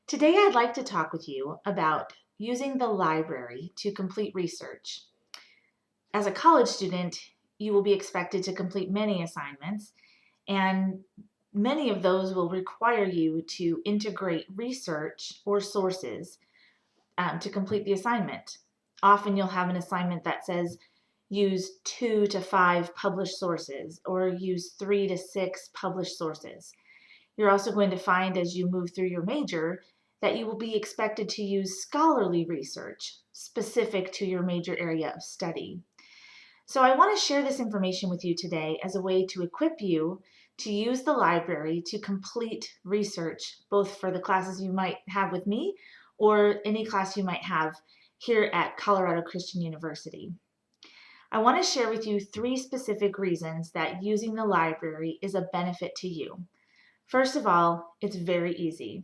Today, I'd like to talk with you about using the library to complete research. As a college student, you will be expected to complete many assignments, and many of those will require you to integrate research or sources to complete the assignment. Often, you'll have an assignment that says use 2 to 5 published sources or use 3 to 6 published sources. You're also going to find as you move through your major that you will be expected to use scholarly research specific to your major area of study. So I want to share this information with you today as a way to equip you to use the library to complete research, both for the classes you might have with me or any class you might have here at Colorado Christian University. I want to share with you 3 specific reasons that using the library is a benefit to you. First of all, it's very easy.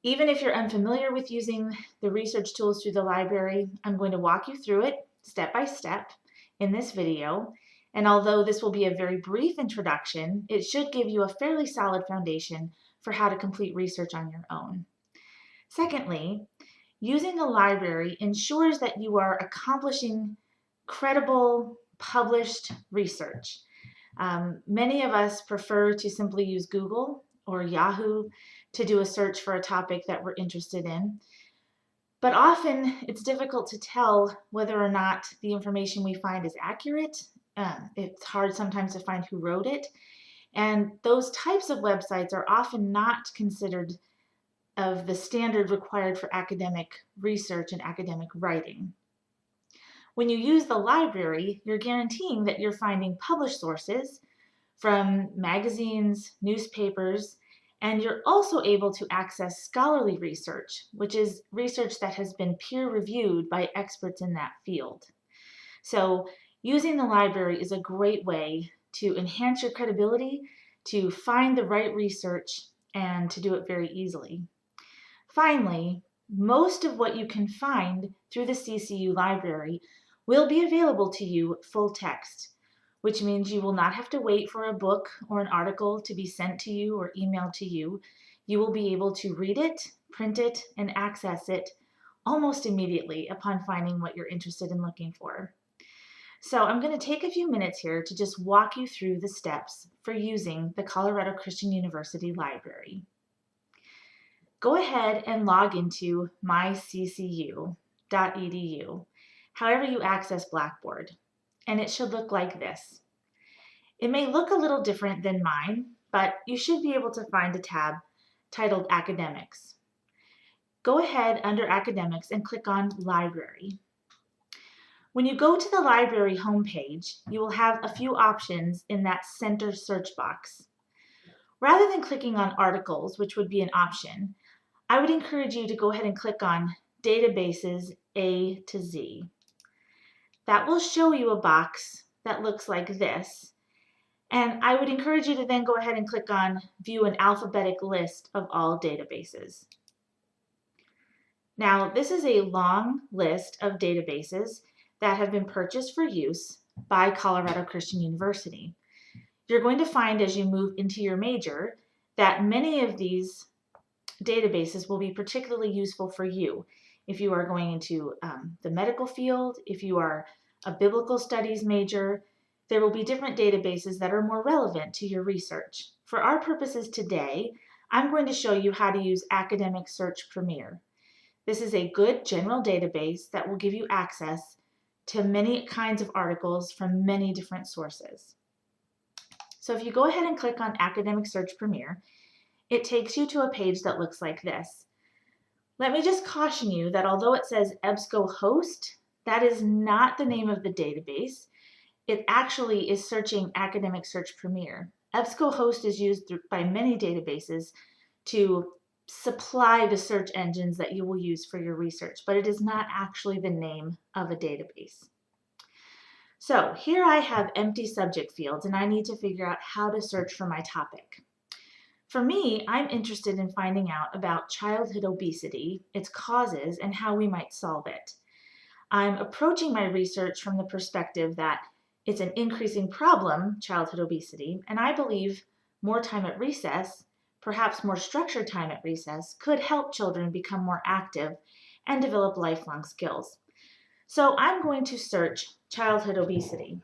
Even if you're unfamiliar with using the research tools through the library, I'm going to walk you through it step by step in this video. And although this will be a very brief introduction, it should give you a fairly solid foundation for how to complete research on your own. Secondly, using the library ensures that you are accomplishing credible, published research. Many of us prefer to simply use Google or Yahoo to do a search for a topic that we're interested in. But often it's difficult to tell whether or not the information we find is accurate. It's hard sometimes to find who wrote it. And those types of websites are often not considered of the standard required for academic research and academic writing. When you use the library, you're guaranteeing that you're finding published sources from magazines, newspapers, and you're also able to access scholarly research, which is research that has been peer-reviewed by experts in that field. So using the library is a great way to enhance your credibility, to find the right research, and to do it very easily. Finally, most of what you can find through the CCU library will be available to you full text, which means you will not have to wait for a book or an article to be sent to you or emailed to you. You will be able to read it, print it, and access it almost immediately upon finding what you're interested in looking for. So I'm going to take a few minutes here to just walk you through the steps for using the Colorado Christian University Library. Go ahead and log into myccu.edu, however you access Blackboard, and it should look like this. It may look a little different than mine, but you should be able to find a tab titled Academics. Go ahead under Academics and click on Library. When you go to the library homepage, you will have a few options in that center search box. Rather than clicking on Articles, which would be an option, I would encourage you to go ahead and click on Databases A to Z. That will show you a box that looks like this, and I would encourage you to then go ahead and click on View an alphabetic list of all databases. Now, this is a long list of databases that have been purchased for use by Colorado Christian University. You're going to find as you move into your major that many of these databases will be particularly useful for you if you are going into the medical field, if you are a biblical studies major. There will be different databases that are more relevant to your research. For our purposes today, I'm going to show you how to use Academic Search Premier. This is a good general database that will give you access to many kinds of articles from many different sources. So if you go ahead and click on Academic Search Premier, it takes you to a page that looks like this. Let me just caution you that although it says EBSCOhost, that is not the name of the database. It actually is searching Academic Search Premier. EBSCOhost is used by many databases to supply the search engines that you will use for your research, but it is not actually the name of a database. So here I have empty subject fields, and I need to figure out how to search for my topic. For me, I'm interested in finding out about childhood obesity, its causes, and how we might solve it. I'm approaching my research from the perspective that it's an increasing problem, childhood obesity, and I believe more time at recess perhaps more structured time at recess, could help children become more active and develop lifelong skills. So I'm going to search childhood obesity.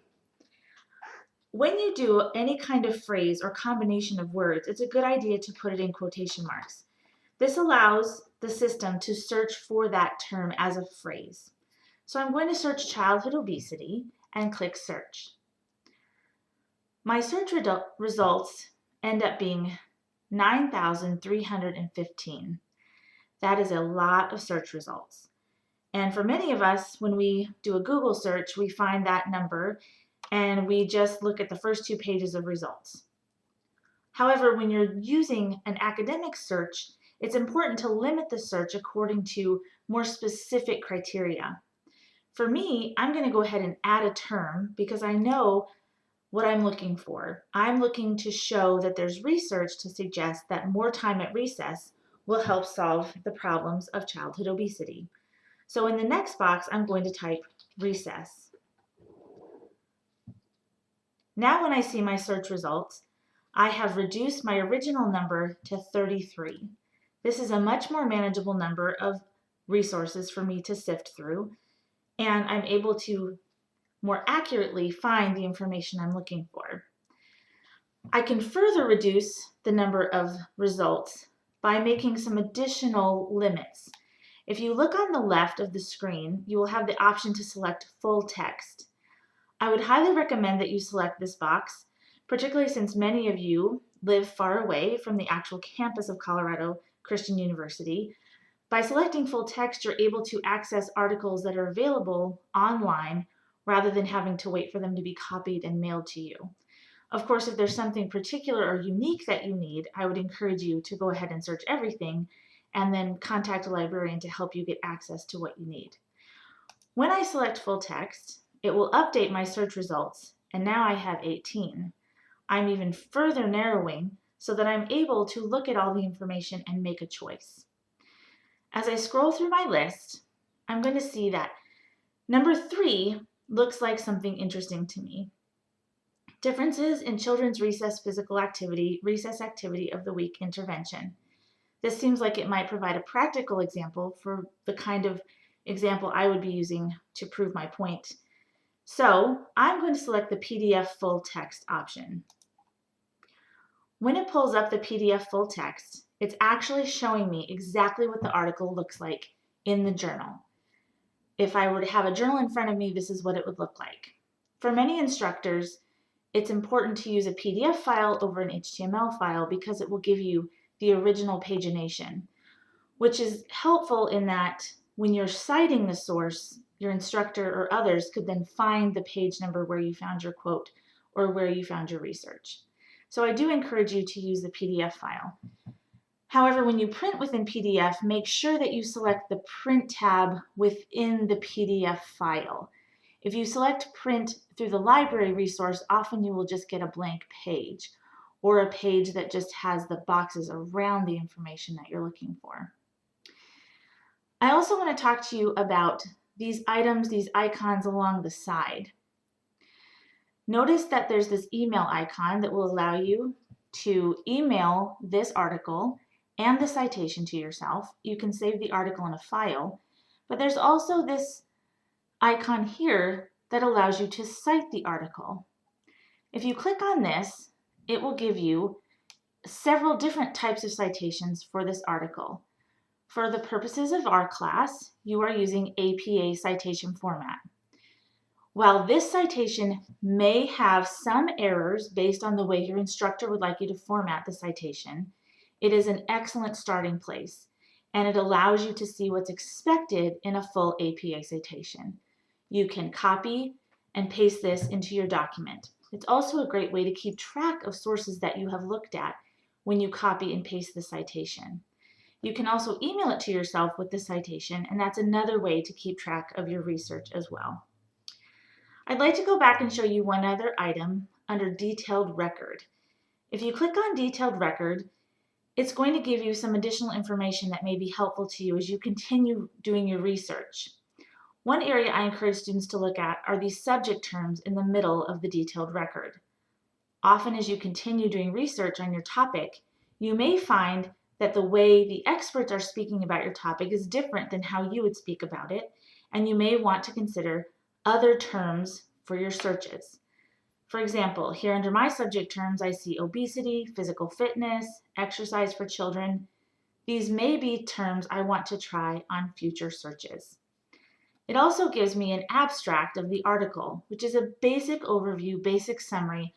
When you do any kind of phrase or combination of words, it's a good idea to put it in quotation marks. This allows the system to search for that term as a phrase. So I'm going to search childhood obesity and click search. My search results end up being 9,315. That is a lot of search results. And for many of us, when we do a Google search, we find that number and we just look at the first 2 pages of results. However, when you're using an academic search, it's important to limit the search according to more specific criteria. For me, I'm going to go ahead and add a term because I know what I'm looking for. I'm looking to show that there's research to suggest that more time at recess will help solve the problems of childhood obesity. So in the next box, I'm going to type recess. Now when I see my search results, I have reduced my original number to 33. This is a much more manageable number of resources for me to sift through, and I'm able to more accurately find the information I'm looking for. I can further reduce the number of results by making some additional limits. If you look on the left of the screen, you will have the option to select full text. I would highly recommend that you select this box, particularly since many of you live far away from the actual campus of Colorado Christian University. By selecting full text, you're able to access articles that are available online rather than having to wait for them to be copied and mailed to you. Of course, if there's something particular or unique that you need, I would encourage you to go ahead and search everything and then contact a librarian to help you get access to what you need. When I select full text, it will update my search results, and now I have 18. I'm even further narrowing so that I'm able to look at all the information and make a choice. As I scroll through my list, I'm going to see that number 3 looks like something interesting to me. Differences in children's recess physical activity, recess activity of the week intervention. This seems like it might provide a practical example for the kind of example I would be using to prove my point. So I'm going to select the PDF full text option. When it pulls up the PDF full text, it's actually showing me exactly what the article looks like in the journal. If I were to have a journal in front of me, this is what it would look like. For many instructors, it's important to use a PDF file over an HTML file because it will give you the original pagination, which is helpful in that when you're citing the source, your instructor or others could then find the page number where you found your quote or where you found your research. So I do encourage you to use the PDF file. However, when you print within PDF, make sure that you select the print tab within the PDF file. If you select print through the library resource, often you will just get a blank page or a page that just has the boxes around the information that you're looking for. I also want to talk to you about these items, these icons along the side. Notice that there's this email icon that will allow you to email this article and the citation to yourself. You can save the article in a file, but there's also this icon here that allows you to cite the article. If you click on this, it will give you several different types of citations for this article. For the purposes of our class, you are using APA citation format. While this citation may have some errors based on the way your instructor would like you to format the citation, it is an excellent starting place, and it allows you to see what's expected in a full APA citation. You can copy and paste this into your document. It's also a great way to keep track of sources that you have looked at when you copy and paste the citation. You can also email it to yourself with the citation, and that's another way to keep track of your research as well. I'd like to go back and show you one other item under Detailed Record. If you click on Detailed Record, it's going to give you some additional information that may be helpful to you as you continue doing your research. One area I encourage students to look at are these subject terms in the middle of the detailed record. Often as you continue doing research on your topic, You may find that the way the experts are speaking about your topic is different than how you would speak about it, and you may want to consider other terms for your searches. For example, here under my subject terms, I see obesity, physical fitness, exercise for children. These may be terms I want to try on future searches. It also gives me an abstract of the article, which is a basic overview, basic summary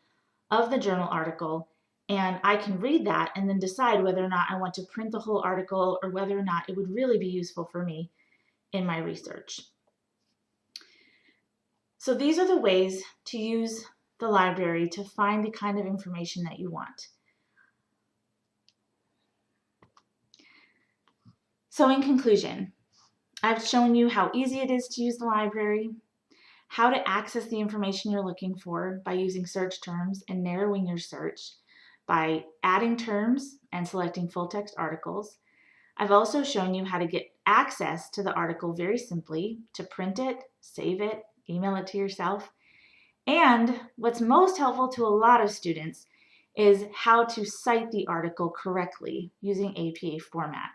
of the journal article, and I can read that and then decide whether or not I want to print the whole article or whether or not it would really be useful for me in my research. So these are the ways to use the library to find the kind of information that you want. So in conclusion, I've shown you how easy it is to use the library, how to access the information you're looking for by using search terms and narrowing your search by adding terms and selecting full text articles. I've also shown you how to get access to the article very simply, to print it, save it, email it to yourself. And what's most helpful to a lot of students is how to cite the article correctly using APA format.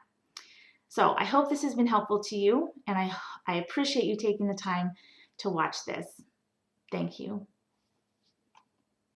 So I hope this has been helpful to you, and I appreciate you taking the time to watch this. Thank you.